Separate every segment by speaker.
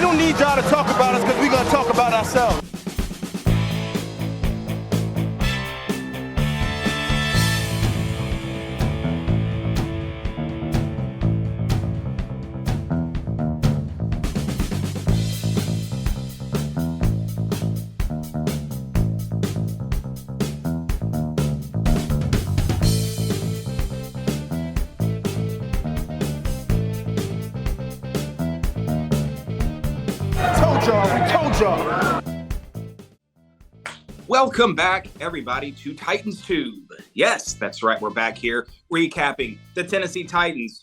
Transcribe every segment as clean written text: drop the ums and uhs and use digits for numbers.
Speaker 1: We don't need y'all to talk about us because we're going to talk about ourselves.
Speaker 2: Welcome back, everybody, to Titans Tube. Yes, that's right. We're back here recapping the Tennessee Titans.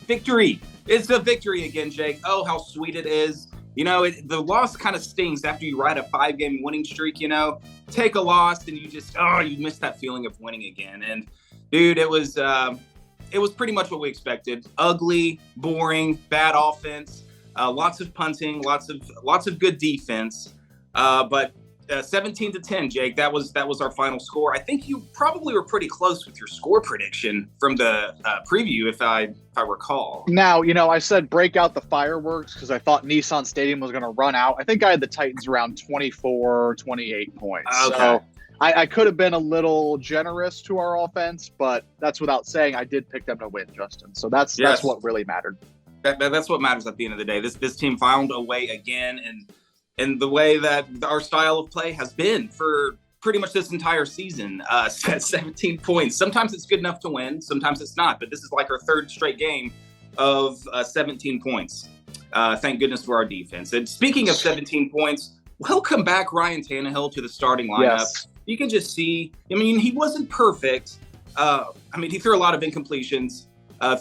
Speaker 2: Victory. It's a victory again, Jake. Oh, how sweet it is. You know, the loss kind of stings after you ride a 5-game winning streak, you know. Take a loss and you just, you miss that feeling of winning again. And, dude, it was pretty much what we expected. Ugly, boring, bad offense, lots of punting, lots of good defense. But 17-10, Jake. That was our final score. I think you probably were pretty close with your score prediction from the preview, if I recall.
Speaker 3: Now, you know, I said break out the fireworks because I thought Nissan Stadium was going to run out. I think I had the Titans around 24, 28 points.
Speaker 2: Okay.
Speaker 3: So I could have been a little generous to our offense, but that's without saying I did pick them to win, Justin. So that's what really mattered.
Speaker 2: That's what matters at the end of the day. This team found a way again, and the way that our style of play has been for pretty much this entire season, 17 points. Sometimes it's good enough to win, sometimes it's not. But this is like our third straight game of 17 points. Thank goodness for our defense. And speaking of 17 points, welcome back Ryan Tannehill to the starting lineup.
Speaker 3: Yes.
Speaker 2: You can just see, I mean, he wasn't perfect. He threw a lot of incompletions.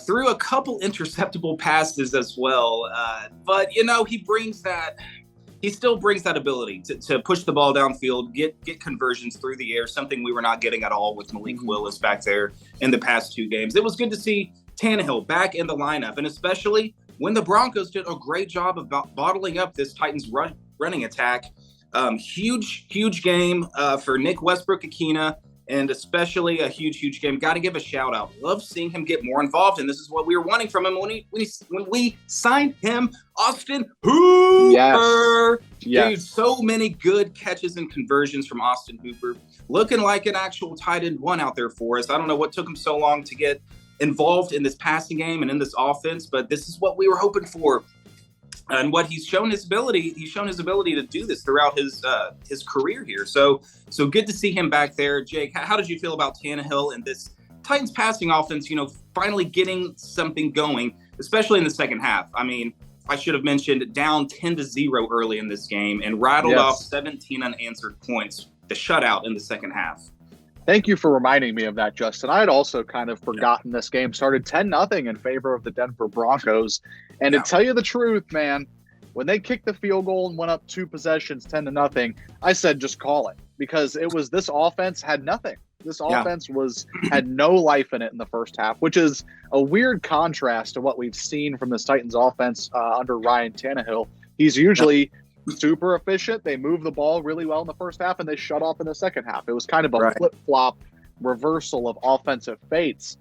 Speaker 2: Threw a couple interceptable passes as well. But, you know, he still brings that ability to push the ball downfield, get conversions through the air, something we were not getting at all with Malik Willis back there in the past 2 games. It was good to see Tannehill back in the lineup, and especially when the Broncos did a great job of bottling up this Titans running attack. Huge game for Nick Westbrook-Ikhine, and especially a huge game. Got to give a shout out. Love seeing him get more involved, and this is what we were wanting from him when we signed him. Austin Hooper.
Speaker 3: Yes.
Speaker 2: Dude, so many good catches and conversions from Austin Hooper. Looking like an actual tight end one out there for us. I don't know what took him so long to get involved in this passing game and in this offense, but this is what we were hoping for. And what he's shown his ability to do this throughout his career here. So good to see him back there. Jake, how did you feel about Tannehill and this Titans passing offense, you know, finally getting something going, especially in the second half? I mean, I should have mentioned down 10-0 early in this game and rattled off 17 unanswered points, the shutout in the second half.
Speaker 3: Thank you for reminding me of that, Justin. I had also kind of forgotten this game started 10-0 in favor of the Denver Broncos. And to tell you the truth, man, when they kicked the field goal and went up 2 possessions, 10-0, I said, just call it, because this offense had nothing. This offense had no life in it in the first half, which is a weird contrast to what we've seen from this Titans offense under Ryan Tannehill. He's usually super efficient. They move the ball really well in the first half and they shut off in the second half. It was kind of a flip-flop reversal of offensive fates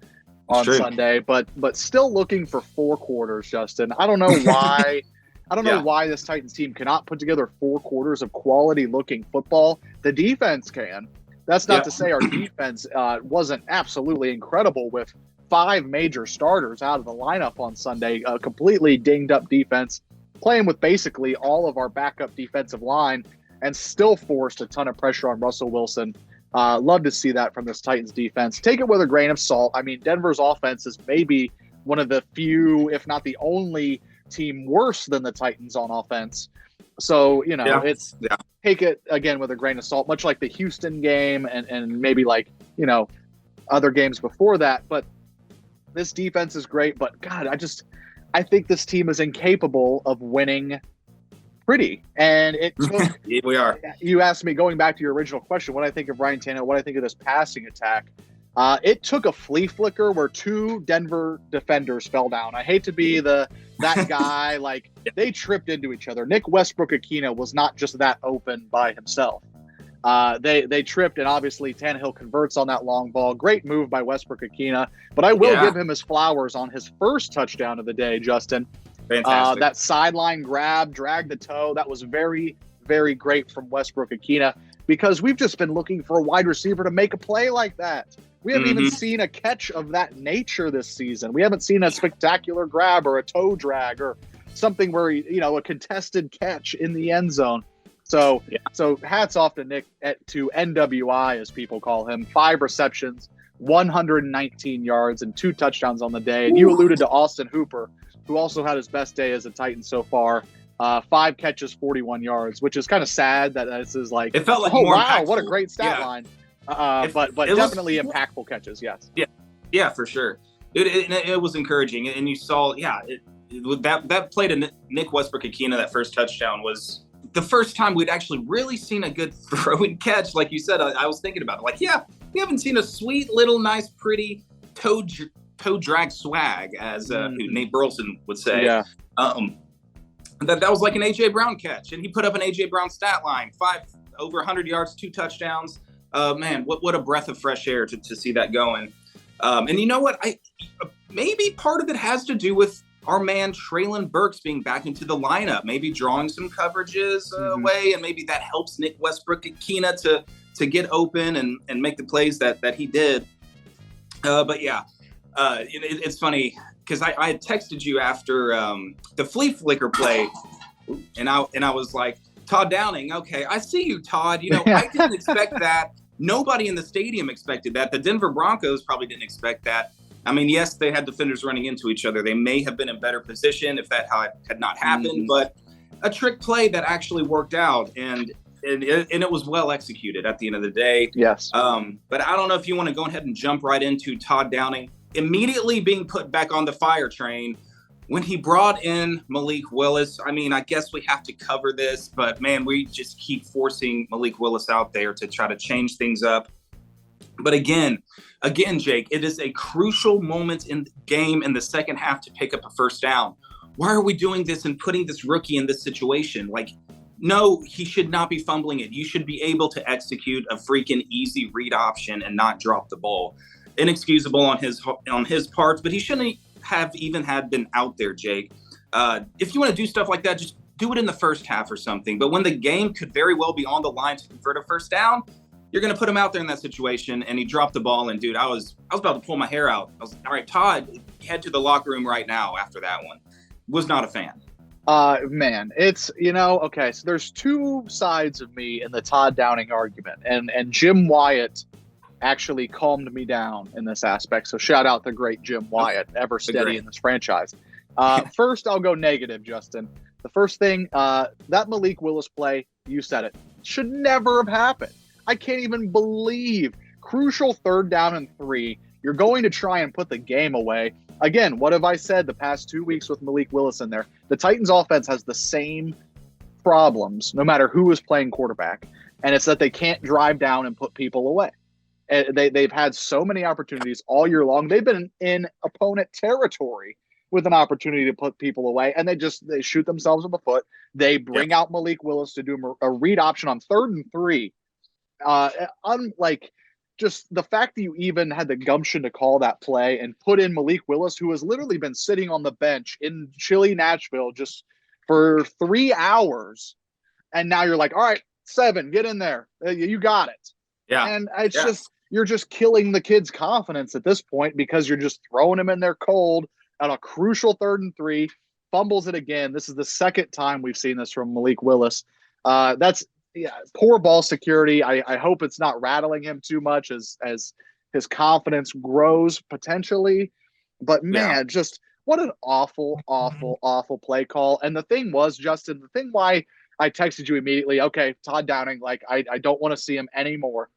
Speaker 3: on Sunday, but still looking for 4 quarters, Justin. I don't know why. I don't know why this Titans team cannot put together 4 quarters of quality-looking football. The defense can. That's not to say our defense wasn't absolutely incredible with 5 major starters out of the lineup on Sunday. A completely dinged-up defense, playing with basically all of our backup defensive line, and still forced a ton of pressure on Russell Wilson. Love to see that from this Titans defense. Take it with a grain of salt. I mean, Denver's offense is maybe one of the few, if not the only team worse than the Titans on offense. So, you know, take it again with a grain of salt, much like the Houston game and maybe like, you know, other games before that. But this defense is great. But God, I think this team is incapable of winning pretty. And it took,
Speaker 2: we are.
Speaker 3: You asked me, going back to your original question, what I think of Ryan Tannehill, what I think of this passing attack. It took a flea flicker where 2 Denver defenders fell down. I hate to be that guy. Like, they tripped into each other. Nick Westbrook-Ikhine was not just that open by himself. They tripped, and obviously Tannehill converts on that long ball. Great move by Westbrook-Ikhine. But I will give him his flowers on his first touchdown of the day, Justin.
Speaker 2: Fantastic.
Speaker 3: That sideline grab, drag the toe, that was very, very great from Westbrook-Ikhine, because we've just been looking for a wide receiver to make a play like that. We haven't even seen a catch of that nature this season. We haven't seen a spectacular grab or a toe drag or something where, a contested catch in the end zone. So hats off to Nick, to NWI, as people call him. 5 receptions, 119 yards, and 2 touchdowns on the day. And you alluded to Austin Hooper, who also had his best day as a Titan so far. 5 catches, 41 yards, which is kind of sad that this is like,
Speaker 2: it felt like
Speaker 3: oh,
Speaker 2: more
Speaker 3: wow,
Speaker 2: impactful.
Speaker 3: what a great stat line. But definitely impactful catches, yes.
Speaker 2: Yeah, for sure. It was encouraging. And you saw, that play to Nick Westbrook-Ikhine, that first touchdown, was the first time we'd actually really seen a good throw and catch. Like you said, I was thinking about it. Like, we haven't seen a sweet little, nice, pretty toe drag swag, as who Nate Burleson would say.
Speaker 3: Yeah.
Speaker 2: That was like an A.J. Brown catch, and he put up an A.J. Brown stat line, 5 over 100 yards, 2 touchdowns. Man, what a breath of fresh air to see that going. And you know what? Maybe part of it has to do with our man Traylon Burks being back into the lineup, maybe drawing some coverages away, and maybe that helps Nick Westbrook-Ikhine to get open and make the plays that he did. But yeah, it's funny, because I had texted you after the flea flicker play, and I was like, Todd Downing, okay, I see you, Todd. I didn't expect that. Nobody in the stadium expected that. The Denver Broncos probably didn't expect that. I mean, yes, they had defenders running into each other. They may have been in better position if that had not happened, but a trick play that actually worked out, and it was well executed at the end of the day.
Speaker 3: Yes.
Speaker 2: But I don't know if you want to go ahead and jump right into Todd Downing immediately being put back on the fire train when he brought in Malik Willis. I mean, I guess we have to cover this, but man, we just keep forcing Malik Willis out there to try to change things up. But again, Jake, it is a crucial moment in the game in the second half to pick up a first down. Why are we doing this and putting this rookie in this situation? Like, no, he should not be fumbling it. You should be able to execute a freaking easy read option and not drop the ball. Inexcusable on his part, but he shouldn't have even been out there, Jake. If you want to do stuff like that, just do it in the first half or something. But when the game could very well be on the line to convert a first down, you're going to put him out there in that situation, and he dropped the ball. And dude, I was about to pull my hair out. I was all right, Todd, head to the locker room right now after that one. Was not a fan.
Speaker 3: Man, it's, okay, so there's 2 sides of me in the Todd Downing argument, and Jim Wyatt actually calmed me down in this aspect. So shout out the great Jim Wyatt, ever steady in this franchise. First, I'll go negative, Justin. The first thing, that Malik Willis play, you said it, should never have happened. I can't even believe crucial 3rd down and 3. You're going to try and put the game away. Again, what have I said the past 2 weeks with Malik Willis in there? The Titans offense has the same problems no matter who is playing quarterback. And it's that they can't drive down and put people away. They've had so many opportunities all year long. They've been in opponent territory with an opportunity to put people away, and they shoot themselves in the foot. They bring out Malik Willis to do a read option on 3rd and 3. Just the fact that you even had the gumption to call that play and put in Malik Willis, who has literally been sitting on the bench in chilly Nashville just for 3 hours, and now you're like, all right, 7, get in there. You got it.
Speaker 2: Yeah.
Speaker 3: And it's just, you're just killing the kid's confidence at this point, because you're just throwing him in there cold on a crucial 3rd and 3, fumbles it again. This is the 2nd time we've seen this from Malik Willis. That's poor ball security. I hope it's not rattling him too much as his confidence grows potentially. But man, just what an awful, awful, awful play call. And the thing was, Justin, the thing why I texted you immediately, okay, Todd Downing, like I don't want to see him anymore.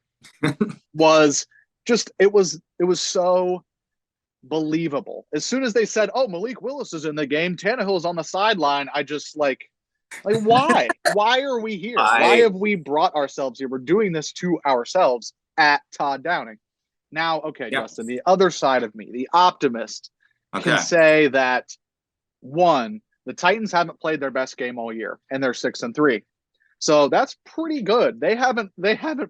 Speaker 3: was just it was so believable. As soon as they said, oh, Malik Willis is in the game, Tannehill is on the sideline, I just like why are we here? Why have we brought ourselves here? We're doing this to ourselves at Todd Downing. Now, okay, Justin, the other side of me, the optimist, can say that, 1, the Titans haven't played their best game all year, and they're 6-3. So that's pretty good. They haven't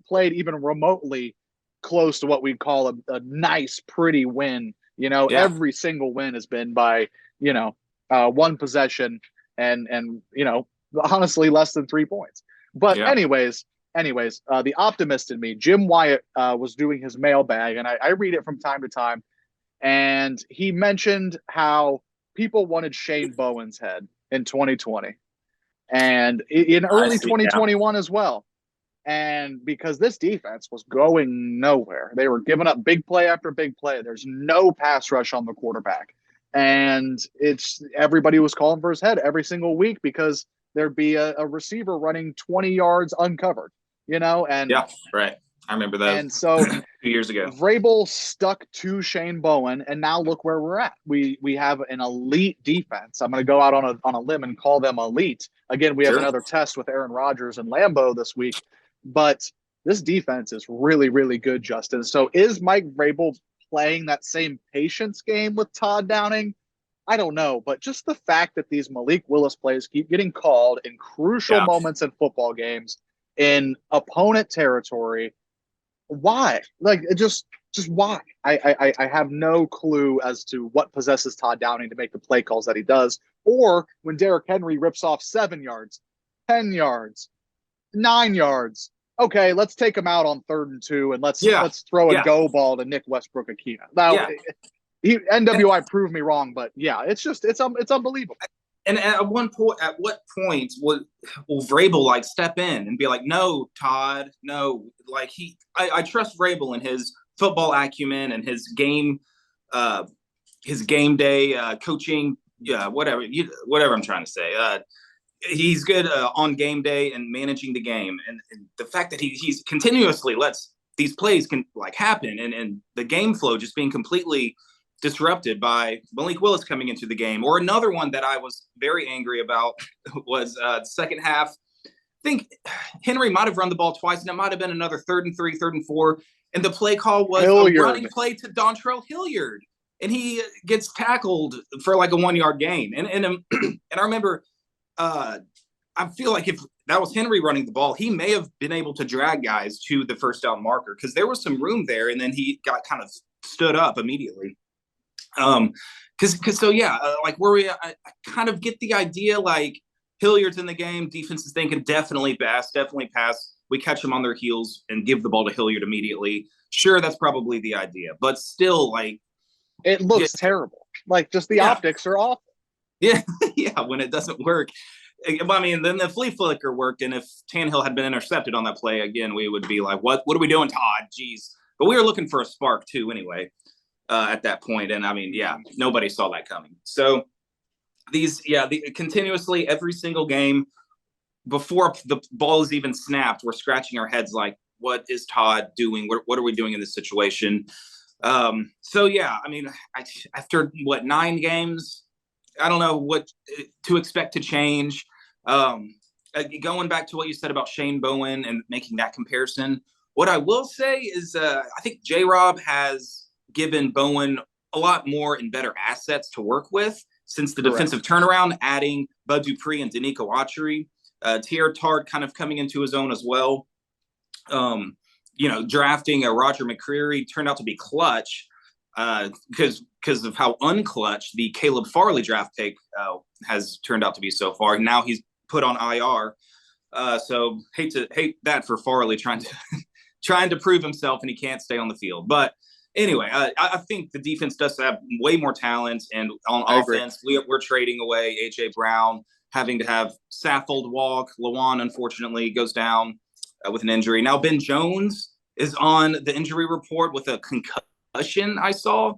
Speaker 3: played even remotely close to what we'd call a nice, pretty win. Every single win has been by, one possession and honestly less than 3 points. But anyways, the optimist in me, Jim Wyatt, was doing his mailbag, and I read it from time to time, and he mentioned how people wanted Shane Bowen's head in 2020 and in early 2021 as well. And because this defense was going nowhere, they were giving up big play after big play. There's no pass rush on the quarterback. And everybody was calling for his head every single week because there'd be a receiver running 20 yards uncovered, and
Speaker 2: yeah, right. I remember that.
Speaker 3: And so
Speaker 2: 2 years ago,
Speaker 3: Vrabel stuck to Shane Bowen, and now look where we're at. We have an elite defense. I'm going to go out on a limb and call them elite. Again, we have another test with Aaron Rodgers and Lambeau this week, but this defense is really, really good, Justin. So is Mike Vrabel playing that same patience game with Todd Downing? I don't know, but just the fact that these Malik Willis plays keep getting called in crucial moments in football games in opponent territory. Why? Like, just why? I have no clue as to what possesses Todd Downing to make the play calls that he does, or when Derrick Henry rips off 7 yards, 10 yards, 9 yards. Okay, let's take him out on 3rd and 2, and let's throw a go ball to Nick Westbrook-Akina. Now, NWI proved me wrong, but it's unbelievable.
Speaker 2: And at what point will Vrabel step in and be like, no, Todd, no, I trust Vrabel and his football acumen and his game day coaching, whatever I'm trying to say. He's good on game day and managing the game, and the fact that he's continuously lets these plays can happen, and the game flow just being completely disrupted by Malik Willis coming into the game. Or another one that I was very angry about was the second half. I think Henry might have run the ball twice, and it might have been another 3rd and 3, 3rd and 4. And the play call was a running play to Dontrell Hilliard. And he gets tackled for a 1-yard gain. And I remember, I feel like if that was Henry running the ball, he may have been able to drag guys to the first down marker because there was some room there. And then he got kind of stood up immediately. I kind of get the idea, Hilliard's in the game, defense is thinking definitely pass. We catch them on their heels and give the ball to Hilliard immediately. Sure, that's probably the idea, but still,
Speaker 3: it looks terrible. Just the optics are awful.
Speaker 2: Yeah, when it doesn't work. I mean, then the flea flicker worked, and if Tannehill had been intercepted on that play again, we would be like, what are we doing, Todd? Jeez. But we were looking for a spark too anyway. At that point. And I mean, nobody saw that coming. So continuously every single game before the ball is even snapped, we're scratching our heads what is Todd doing? What are we doing in this situation? I mean, after 9 games, I don't know what to expect to change. Going back to what you said about Shane Bowen and making that comparison, what I will say is I think J-Rob has given Bowen a lot more and better assets to work with since the defensive turnaround, adding Bud Dupree and Danico Autry. Tier Tart kind of coming into his own as well. Drafting a Roger McCreary turned out to be clutch because of how unclutch the Caleb Farley draft pick has turned out to be so far. Now he's put on IR. So hate that for Farley trying to prove himself, and he can't stay on the field. But anyway, I think the defense does have way more talent, and on offense, we're trading away A.J. Brown, having to have Saffold walk. Lawan, unfortunately, goes down with an injury. Now, Ben Jones is on the injury report with a concussion, I saw.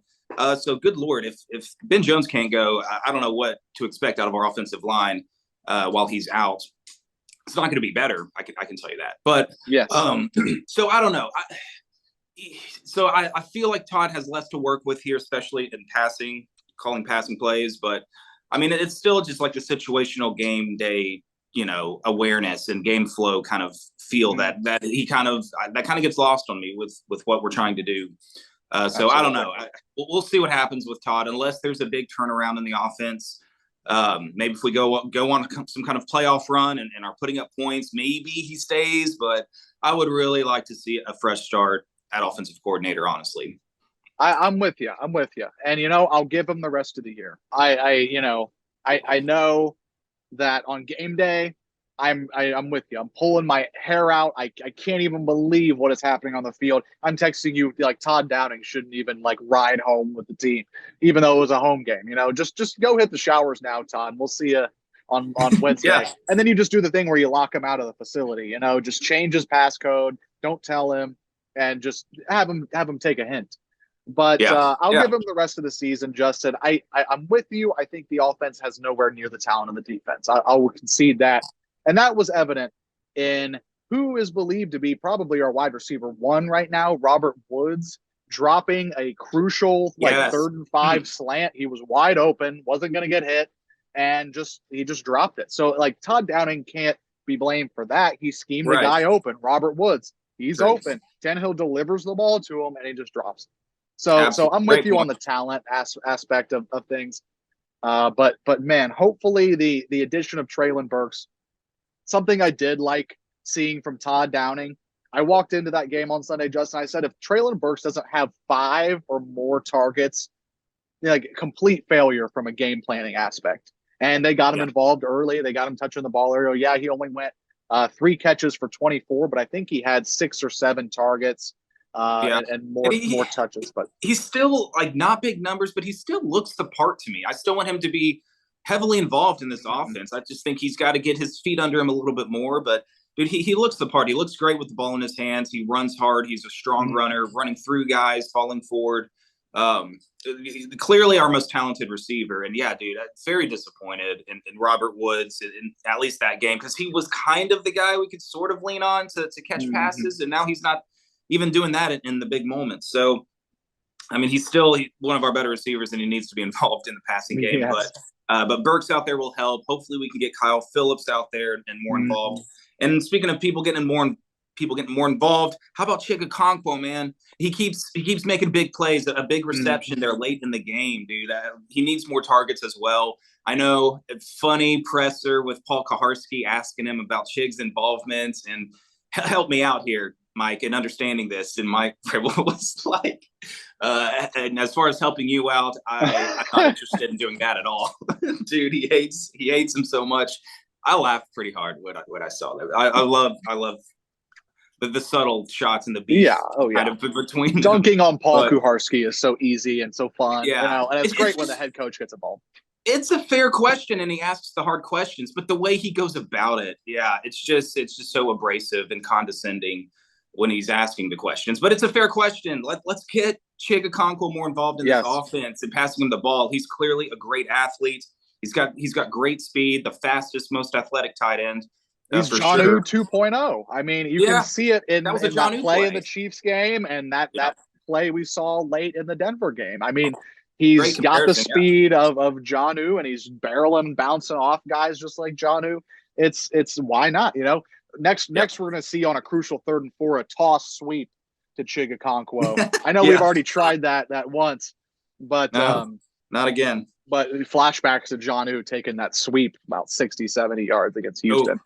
Speaker 2: So, good Lord, if Ben Jones can't go, I don't know what to expect out of our offensive line while he's out. It's not going to be better, I can tell you that. But,
Speaker 3: yes.
Speaker 2: So, I don't know. So I feel like Todd has less to work with here, especially in calling passing plays. But I mean, it's still just the situational game day, awareness and game flow kind of feel that he kind of gets lost on me with what we're trying to do. So I don't know. We'll see what happens with Todd, unless there's a big turnaround in the offense. Maybe if we go on some kind of playoff run and are putting up points, maybe he stays. But I would really like to see a fresh start at offensive coordinator, honestly. I'm
Speaker 3: with you. And, I'll give him the rest of the year. I I know that on game day, I'm with you. I'm pulling my hair out. I can't even believe what is happening on the field. I'm texting you like Todd Downing shouldn't even like ride home with the team, even though it was a home game. You know, just go hit the showers now, Todd. We'll see you on Wednesday.
Speaker 2: Yeah.
Speaker 3: And then you just do the thing where you lock him out of the facility. You know, just change his passcode. Don't tell him, and just have him take a hint. But I'll give him the rest of the season, Justin. I'm with you. I think the offense has nowhere near the talent of the defense. I'll concede that. And that was evident in who is believed to be probably our wide receiver one right now, Robert Woods, dropping a crucial like 3rd and 5 slant. He was wide open, wasn't going to get hit, and he just dropped it. So like Todd Downing can't be blamed for that. He schemed the guy open. Robert Woods, he's open. Tannehill delivers the ball to him, and he just drops it. So I'm with you on the talent aspect of things. But man, hopefully the addition of Treylon Burks, something I did like seeing from Todd Downing. I walked into that game on Sunday, Justin. I said, if Treylon Burks doesn't have 5 or more targets, like complete failure from a game planning aspect. And they got him involved early. They got him touching the ball early. Yeah, he only went 3 catches for 24, but I think he had 6 or 7 targets. And more touches, but
Speaker 2: he's still like not big numbers, but he still looks the part to me. I still want him to be heavily involved in this offense. I just think he's got to get his feet under him a little bit more. But dude, he looks the part. He looks great with the ball in his hands. He runs hard. He's a strong runner, running through guys, falling forward. Clearly our most talented receiver. And yeah, dude, I'm very disappointed in Robert Woods in at least that game, because he was kind of the guy we could sort of lean on to catch passes, and now he's not even doing that in the big moments. So, I mean, he's still one of our better receivers, and he needs to be involved in the passing game.
Speaker 3: Yes.
Speaker 2: But Burks out there will help. Hopefully, we can get Kyle Phillips out there and more involved. And speaking of people getting more involved, how about Chigakonkwo, man? He keeps making big plays, a big reception there late in the game, dude. He needs more targets as well. I know, funny presser with Paul Kaharski asking him about Chig's involvement, and help me out here, Mike, in understanding this. And Mike was like, and as far as helping you out, I'm not interested in doing that at all. Dude, he hates him so much. I laughed pretty hard when I saw that. I love the subtle shots and the beats. Kind of between
Speaker 3: dunking on Paul Kuharski is so easy and so fun.
Speaker 2: Yeah,
Speaker 3: you know, and it's great when the head coach gets involved.
Speaker 2: It's a fair question, and he asks the hard questions, but the way he goes about it, it's just so abrasive and condescending when he's asking the questions. But it's a fair question. Let's get Chigakonkwo more involved in this offense and passing him the ball. He's clearly a great athlete. He's got great speed, the fastest, most athletic tight end.
Speaker 3: He's Jonnu 2.0. I mean, you can see it in that play in the Chiefs game, and that play we saw late in the Denver game. I mean, he's got the speed of Jonnu, and he's barreling, bouncing off guys just like Jonnu. It's why not? You know, next we're going to see on a crucial 3rd and 4 a toss sweep to Chigakonkwo. I know we've already tried that once, but
Speaker 2: not again.
Speaker 3: But flashbacks to Jonnu taking that sweep about 60, 70 yards against Houston.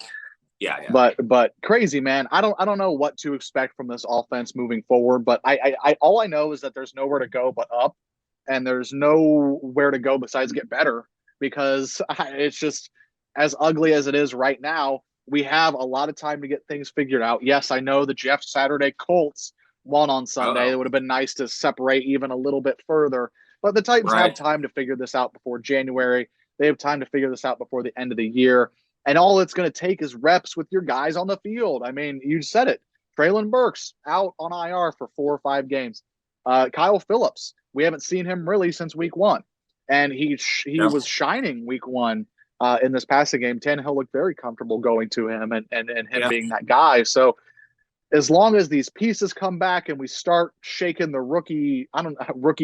Speaker 2: Yeah.
Speaker 3: But crazy, man. I don't know what to expect from this offense moving forward, but I all I know is that there's nowhere to go but up, and there's nowhere to go besides get better, because it's just as ugly as it is right now. We have a lot of time to get things figured out. Yes, I know the Jeff Saturday Colts won on Sunday. It would have been nice to separate even a little bit further, but the Titans have time to figure this out before January. They have time to figure this out before the end of the year. And all it's going to take is reps with your guys on the field. I mean, you said it. Treylon Burks out on IR for 4 or 5 games. Kyle Phillips, we haven't seen him really since week 1. And he was shining week 1 in this passing game. Tannehill looked very comfortable going to him and him being that guy. So as long as these pieces come back and we start shaking the rookie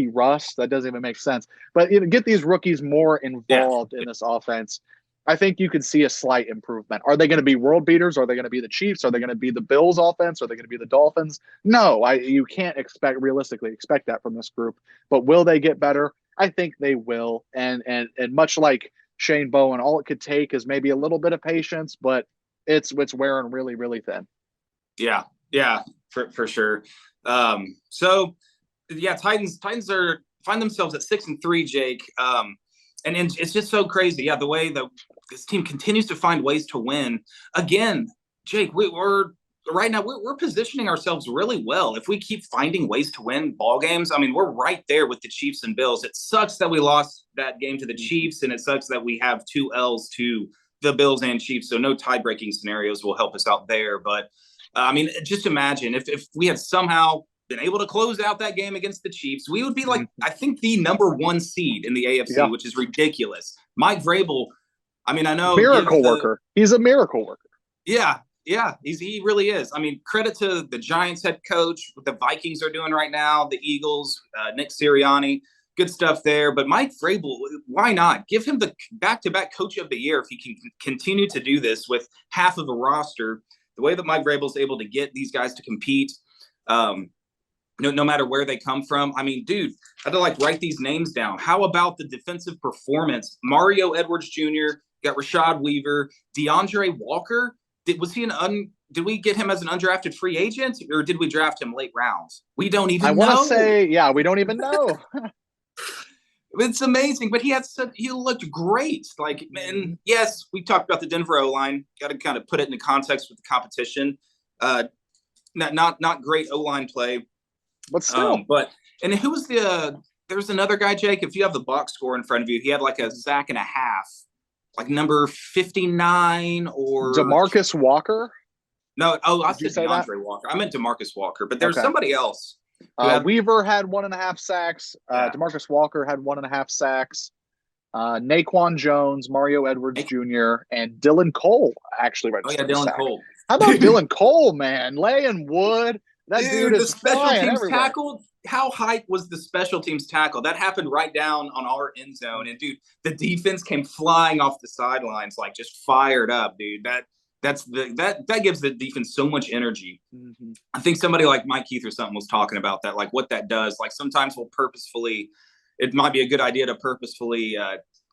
Speaker 3: rust, that doesn't even make sense. But get these rookies more involved in this offense, I think you could see a slight improvement. Are they going to be world beaters? Are they going to be the Chiefs? Are they going to be the Bills offense? Are they going to be the Dolphins? No, you can't realistically expect that from this group. But will they get better? I think they will. And much like Shane Bowen, all it could take is maybe a little bit of patience, but it's wearing really, really thin.
Speaker 2: Yeah, for sure. Titans find themselves at 6-3, Jake. And it's just so crazy. Yeah, the way that this team continues to find ways to win. Again, Jake, we're right now we're positioning ourselves really well. If we keep finding ways to win ball games, I mean, we're right there with the Chiefs and Bills. It sucks that we lost that game to the Chiefs, and it sucks that we have 2 L's to the Bills and Chiefs. So no tie-breaking scenarios will help us out there. But I mean, just imagine if we had somehow been able to close out that game against the Chiefs, we would be like, I think, the number 1 seed in the AFC, which is ridiculous. Mike Vrabel, I mean, I know
Speaker 3: miracle worker. He's a miracle worker.
Speaker 2: Yeah, he really is. I mean, credit to the Giants head coach, what the Vikings are doing right now, the Eagles, Nick Sirianni, good stuff there. But Mike Vrabel, why not? Give him the back-to-back coach of the year if he can continue to do this with half of a roster. The way that Mike Vrabel is able to get these guys to compete, no matter where they come from. I mean, dude, I had to write these names down. How about the defensive performance? Mario Edwards Jr., got Rashad Weaver, DeAndre Walker. Did we get him as an undrafted free agent, or did we draft him late rounds? We don't even know. I
Speaker 3: want to say, we don't even know.
Speaker 2: It's amazing, but he looked great. Man, yes, we talked about the Denver O-line. Got to kind of put it into context with the competition. Not great O-line play.
Speaker 3: But still.
Speaker 2: And who was there's another guy, Jake, if you have the box score in front of you, he had a sack and a half. Number 59 or
Speaker 3: DeMarcus Walker?
Speaker 2: No, I said DeAndre Walker. I meant DeMarcus Walker, but there's somebody else.
Speaker 3: Weaver had 1.5 sacks. DeMarcus Walker had 1.5 sacks. Naquan Jones, Mario Edwards Jr., and Dylan Cole actually registered.
Speaker 2: Dylan Cole.
Speaker 3: How about Dylan Cole, man? Laying wood. That dude is
Speaker 2: the special teams
Speaker 3: everywhere.
Speaker 2: tackle. How hype was the special teams tackle? That happened right down on our end zone. And, dude, the defense came flying off the sidelines, just fired up, dude. That gives the defense so much energy. Mm-hmm. I think somebody like Mike Keith or something was talking about that, what that does. Sometimes it might be a good idea to purposefully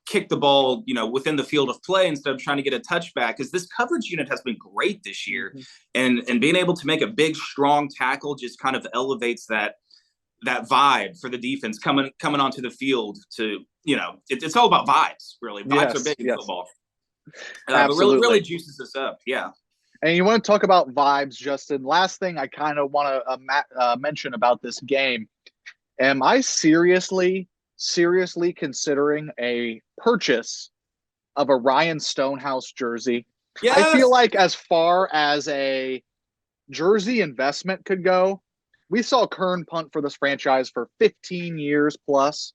Speaker 2: kick the ball, within the field of play instead of trying to get a touchback, because this coverage unit has been great this year. Mm-hmm. And being able to make a big, strong tackle just kind of elevates that vibe for the defense coming onto the field to, it's all about vibes, really. Vibes are big in football. But really juices us up. Yeah.
Speaker 3: And you want to talk about vibes, Justin. Last thing I kind of want to mention about this game. Am I seriously considering a purchase of a Ryan Stonehouse jersey? Yes. I feel like as far as a jersey investment could go, we saw Kern punt for this franchise for 15 years plus.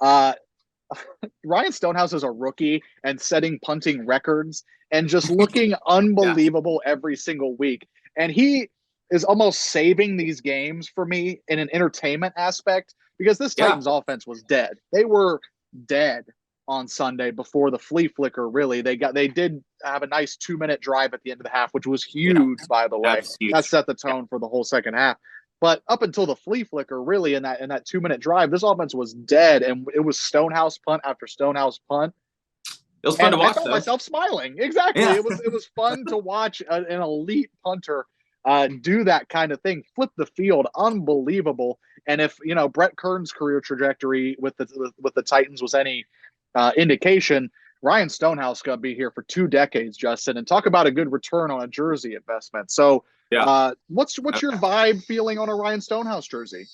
Speaker 3: Ryan Stonehouse is a rookie and setting punting records and just looking unbelievable every single week. And he is almost saving these games for me in an entertainment aspect, because this Titans offense was dead. They were dead on Sunday before the flea flicker. Really, they did have a nice 2-minute drive at the end of the half, which was huge, by the way. That set the tone for the whole second half. But up until the flea flicker, really, in that 2-minute drive, this offense was dead, and it was Stonehouse punt after Stonehouse punt.
Speaker 2: It was fun to watch.
Speaker 3: I found myself smiling. Exactly, it was fun to watch an elite punter do that kind of thing, flip the field, unbelievable. And if Brett Kern's career trajectory with the Titans was any indication, Ryan Stonehouse going to be here for 2 decades, Justin. And talk about a good return on a jersey investment. So, what's your vibe feeling on a Ryan Stonehouse jersey?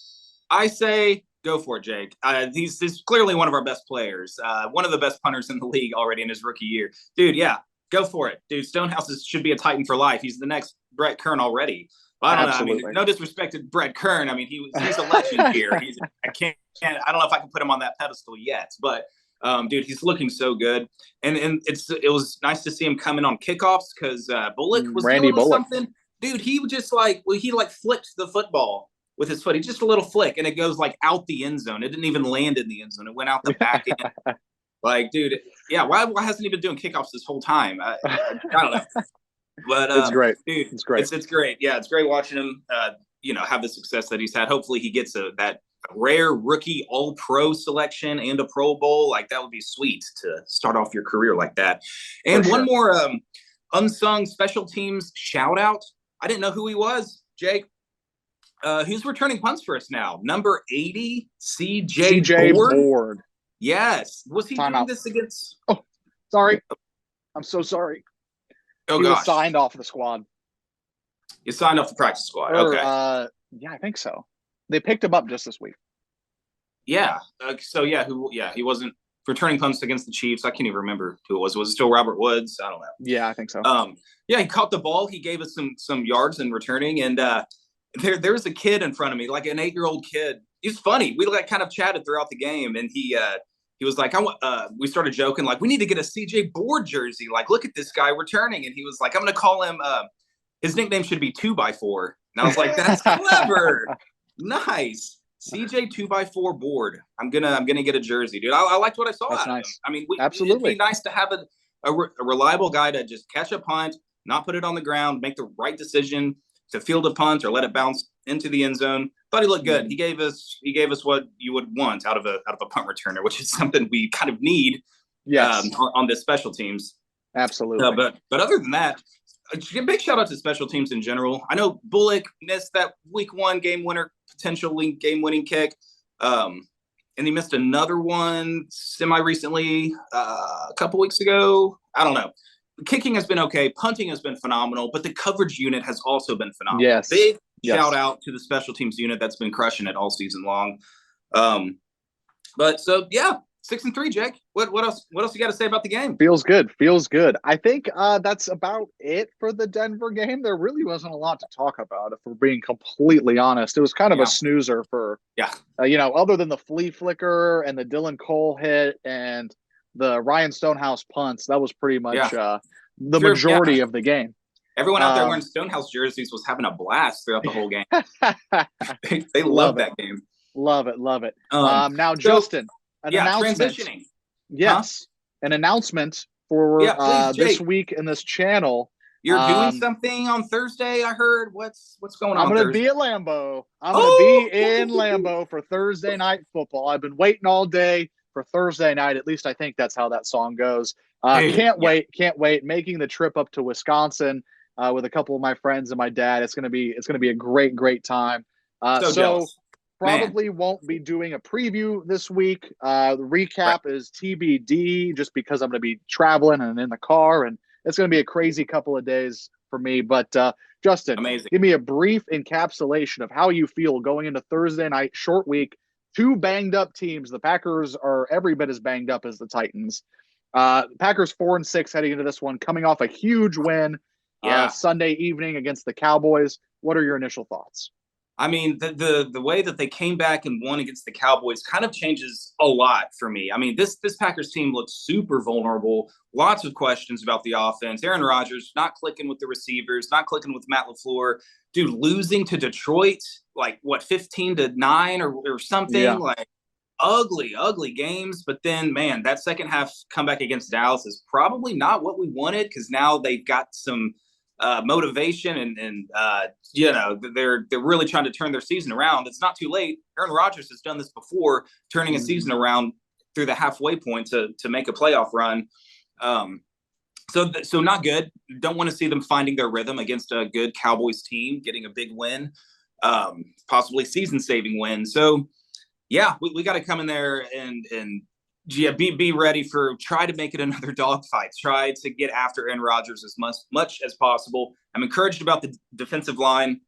Speaker 2: I say go for it, Jake. He's clearly one of our best players, one of the best punters in the league already in his rookie year, dude. Yeah, go for it, dude. Stonehouse should be a Titan for life. He's the next Brett Kern already. But I don't know. I mean, no disrespect to Brett Kern. I mean, he's a legend here. I don't know if I can put him on that pedestal yet, but dude, he's looking so good. And it was nice to see him coming on kickoffs, because Bullock was doing something. Dude, he just flicked the football with his foot. He just a little flick, and it goes out the end zone. It didn't even land in the end zone. It went out the back end. Dude, why hasn't he been doing kickoffs this whole time? I don't know. But
Speaker 3: it's great,
Speaker 2: dude.
Speaker 3: It's great.
Speaker 2: It's great. Yeah, it's great watching him. Have the success that he's had. Hopefully, he gets that rare rookie All-Pro selection and a Pro Bowl. That would be sweet to start off your career like that. And one more unsung special teams shout out. I didn't know who he was, Jake. Who's returning punts for us now? Number 80, CJ Board. Yes. Was he doing
Speaker 3: Timeout.
Speaker 2: this against?
Speaker 3: Oh, sorry. I'm so sorry.
Speaker 2: Oh,
Speaker 3: He was
Speaker 2: gosh.
Speaker 3: signed off the squad.
Speaker 2: You signed off the practice squad.
Speaker 3: Or,
Speaker 2: Okay.
Speaker 3: yeah, I think so. They picked him up just this week.
Speaker 2: Yeah. He wasn't returning punts against the Chiefs. I can't even remember who it was. Was it still Robert Woods? I don't know.
Speaker 3: Yeah, I think so.
Speaker 2: Yeah, he caught the ball. He gave us some yards in returning, and there was a kid in front of me, like an 8-year-old kid. He's funny. We like kind of chatted throughout the game, and he was like, we started joking, like, we need to get a CJ Board jersey. Like, look at this guy returning, and he was like, I'm going to call him. His nickname should be 2x4. And I was like, that's clever, nice. CJ 2x4 Board. I'm gonna get a jersey, dude. I liked what I saw.
Speaker 3: That's
Speaker 2: out
Speaker 3: nice.
Speaker 2: of him. I mean,
Speaker 3: Absolutely.
Speaker 2: it'd be nice to have a reliable guy to just catch a punt, not put it on the ground, make the right decision to field a punt or let it bounce into the end zone. Thought he looked good. He gave us what you would want out of a punt returner, which is something we kind of need.
Speaker 3: Yes.
Speaker 2: On the special teams.
Speaker 3: Absolutely.
Speaker 2: But other than that, a big shout out to special teams in general. I know Bullock missed that week 1 game winner, potentially game winning kick. And he missed another one semi-recently, a couple weeks ago. I don't know. Kicking has been okay. Punting has been phenomenal, but the coverage unit has also been phenomenal.
Speaker 3: Yes.
Speaker 2: Big shout out to the special teams unit that's been crushing it all season long. But so, yeah, 6-3, Jake. What else you got to say about the game?
Speaker 3: Feels good. I think that's about it for the Denver game. There really wasn't a lot to talk about, if we're being completely honest. It was kind of a snoozer for, other than the flea flicker and the Dylan Cole hit and the Ryan Stonehouse punts, that was pretty much the majority of the game.
Speaker 2: Everyone out there wearing Stonehouse jerseys was having a blast throughout the whole game. they love that game.
Speaker 3: Love it. Now, Justin, an announcement.
Speaker 2: Transitioning.
Speaker 3: Yes, an announcement for this week in this channel.
Speaker 2: You're doing something on Thursday, I heard. What's going on?
Speaker 3: I'm going to be at Lambeau. I'm going to be in Lambeau for Thursday night football. I've been waiting all day for Thursday night. At least I think that's how that song goes. Can't wait. Making the trip up to Wisconsin with a couple of my friends and my dad. It's going to be a great time. So probably won't be doing a preview this week. The recap is TBD, just because I'm going to be traveling and in the car, and it's going to be a crazy couple of days for me. But Justin,
Speaker 2: amazing.
Speaker 3: Give me a brief encapsulation of how you feel going into Thursday night, short week, 2 banged up teams. The Packers are every bit as banged up as the Titans. Packers 4-6 heading into this one, coming off a huge win Sunday evening against the Cowboys. What are your initial thoughts?
Speaker 2: I mean, the way that they came back and won against the Cowboys kind of changes a lot for me. I mean, this Packers team looks super vulnerable. Lots of questions about the offense. Aaron Rodgers not clicking with the receivers, not clicking with Matt LaFleur. Dude, losing to Detroit, like, 15-9 or something?
Speaker 3: Yeah.
Speaker 2: Like, ugly games. But then, man, that second half comeback against Dallas is probably not what we wanted, because now they've got some motivation and they're really trying to turn their season around. It's not too late. Aaron Rodgers has done this before, turning a season around through the halfway point to make a playoff run. So not good. Don't want to see them finding their rhythm against a good Cowboys team, getting a big win, possibly season-saving win. So yeah, we got to come in there and be ready for, try to make it another dogfight. Try to get after Aaron Rodgers as much as possible. I'm encouraged about the defensive line.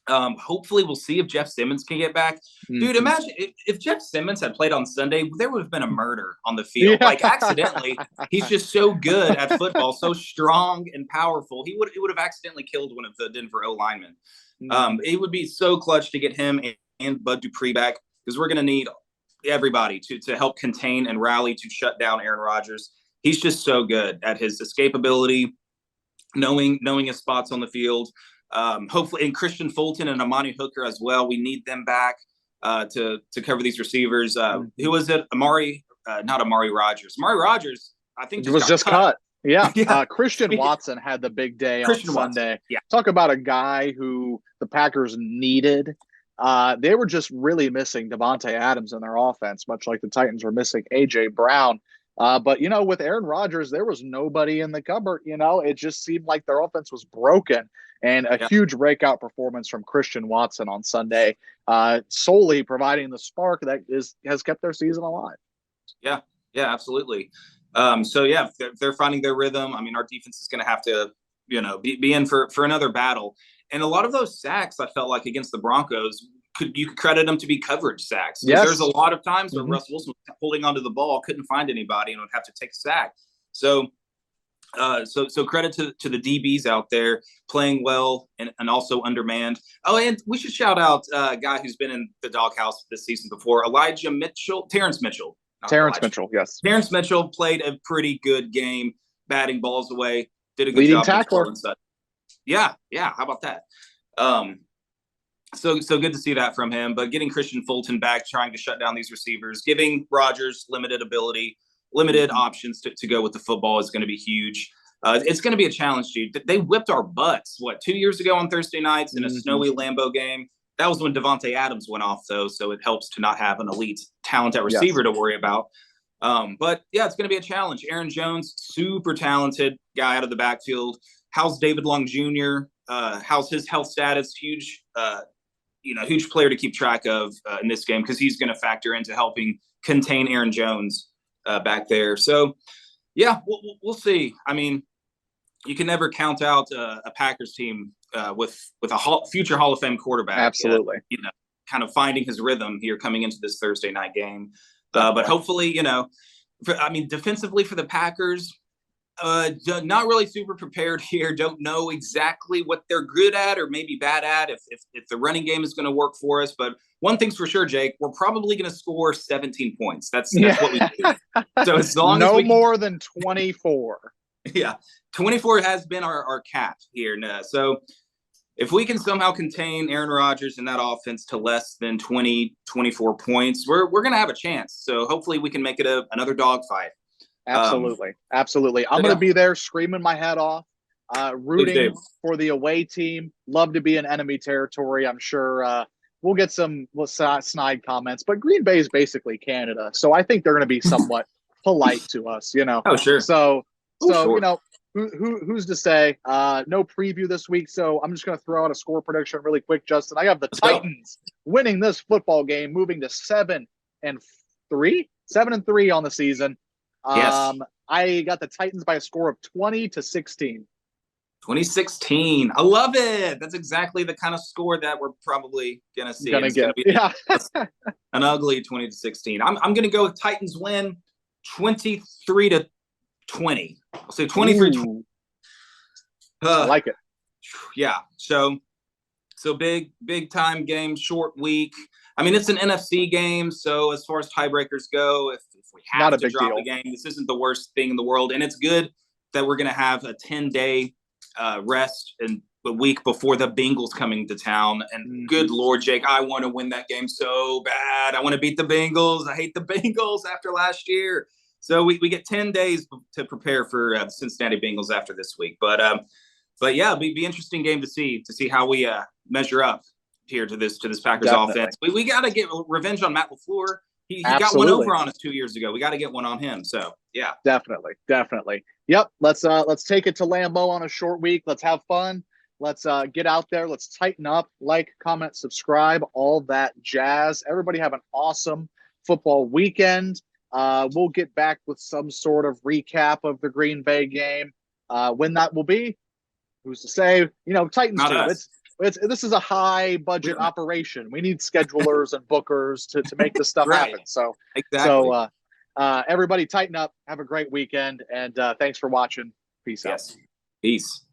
Speaker 2: Hopefully we'll see if Jeff Simmons can get back. Dude, imagine if Jeff Simmons had played on Sunday, there would have been a murder on the field. Like, accidentally. He's just so good at football, so strong and powerful. It would have accidentally killed one of the Denver O linemen. It would be so clutch to get him and Bud Dupree back, because we're going to need everybody to help contain and rally to shut down Aaron Rodgers. He's just so good at his escapability, knowing his spots on the field. Hopefully, and Christian Fulton and Amani Hooker as well. We need them back to cover these receivers. Who was it? Not Amari Rodgers. Amari Rodgers, I think,
Speaker 3: was just cut. Yeah.
Speaker 2: Yeah.
Speaker 3: Christian Watson had the big day on Sunday.
Speaker 2: Yeah.
Speaker 3: Talk about a guy who the Packers needed. They were just really missing Devontae Adams in their offense, much like the Titans were missing A.J. Brown. But, with Aaron Rodgers, there was nobody in the cupboard. It just seemed like their offense was broken. And a huge breakout performance from Christian Watson on Sunday, solely providing the spark that has kept their season alive.
Speaker 2: Yeah, yeah, absolutely. So yeah, they're finding their rhythm. I mean, our defense is going to have to, be in for another battle. And a lot of those sacks, I felt like against the Broncos, you could credit them to be coverage sacks, because there's a lot of times where Russell Wilson was holding onto the ball, couldn't find anybody, and would have to take a sack. So credit to the DBs out there playing well and also undermanned. Oh, and we should shout out a guy who's been in the doghouse this season before, Terrence Mitchell.
Speaker 3: Yes.
Speaker 2: Terrence Mitchell played a pretty good game, batting balls away, did a good
Speaker 3: Leading
Speaker 2: job.
Speaker 3: tackler.
Speaker 2: Yeah. How about that? So good to see that from him. But getting Christian Fulton back, trying to shut down these receivers, giving Rodgers limited ability, limited options to go with the football is going to be huge. It's going to be a challenge, dude. They whipped our butts, 2 years ago on Thursday nights in a snowy Lambeau game. That was when Devontae Adams went off, though, so it helps to not have an elite talent at receiver to worry about. But, yeah, it's going to be a challenge. Aaron Jones, super talented guy out of the backfield. How's David Long Jr.? How's his health status? Huge player to keep track of in this game, because he's going to factor into helping contain Aaron Jones back there. So, yeah, we'll see. I mean, you can never count out a Packers team with a future Hall of Fame quarterback.
Speaker 3: Absolutely.
Speaker 2: Kind of finding his rhythm here coming into this Thursday night game. But hopefully, defensively for the Packers, not really super prepared here. Don't know exactly what they're good at or maybe bad at, if the running game is going to work for us. But one thing's for sure, Jake, we're probably going to score 17 points. That's what we do. So as long as
Speaker 3: more than 24.
Speaker 2: Yeah, 24 has been our cap here. So if we can somehow contain Aaron Rodgers and that offense to less than 24 points, we're going to have a chance. So hopefully we can make it another dogfight.
Speaker 3: Absolutely. I'm going to be there screaming my head off, rooting for the away team. Love to be in enemy territory. I'm sure we'll get some snide comments, but Green Bay is basically Canada. So I think they're going to be somewhat polite to us,
Speaker 2: Oh, sure.
Speaker 3: So
Speaker 2: sure.
Speaker 3: Who's to say? No preview this week, so I'm just going to throw out a score prediction really quick, Justin. I have the Titans winning this football game, moving to 7-3 on the season.
Speaker 2: Yes.
Speaker 3: I got the Titans by a score of 20-16.
Speaker 2: 2016. I love it. That's exactly the kind of score that we're probably going to see.
Speaker 3: It's going to be
Speaker 2: an ugly 20-16. I'm going to go with Titans win 23-20. I'll say 23-20.
Speaker 3: I like it.
Speaker 2: Yeah. So big time game, short week. I mean, it's an NFC game, so as far as tiebreakers go, if we have to drop a game, this isn't the worst thing in the world. And it's good that we're going to have a 10-day rest and the week before the Bengals coming to town. And good Lord, Jake, I want to win that game so bad. I want to beat the Bengals. I hate the Bengals after last year. So we get 10 days to prepare for the Cincinnati Bengals after this week. But yeah, it'll be interesting game to see how we measure up here to this Packers offense. We got to get revenge on Matt LaFleur. He got one over on us 2 years ago. We got to get one on him. So yeah,
Speaker 3: definitely. Yep. Let's take it to Lambeau on a short week. Let's have fun. Let's get out there. Let's tighten up. Like, comment, subscribe, all that jazz. Everybody have an awesome football weekend. We'll get back with some sort of recap of the Green Bay game. When that will be, who's to say? Titans do. This is a high budget operation. We need schedulers and bookers to make this stuff happen. So everybody tighten up. Have a great weekend, and thanks for watching. Peace out.
Speaker 2: Peace.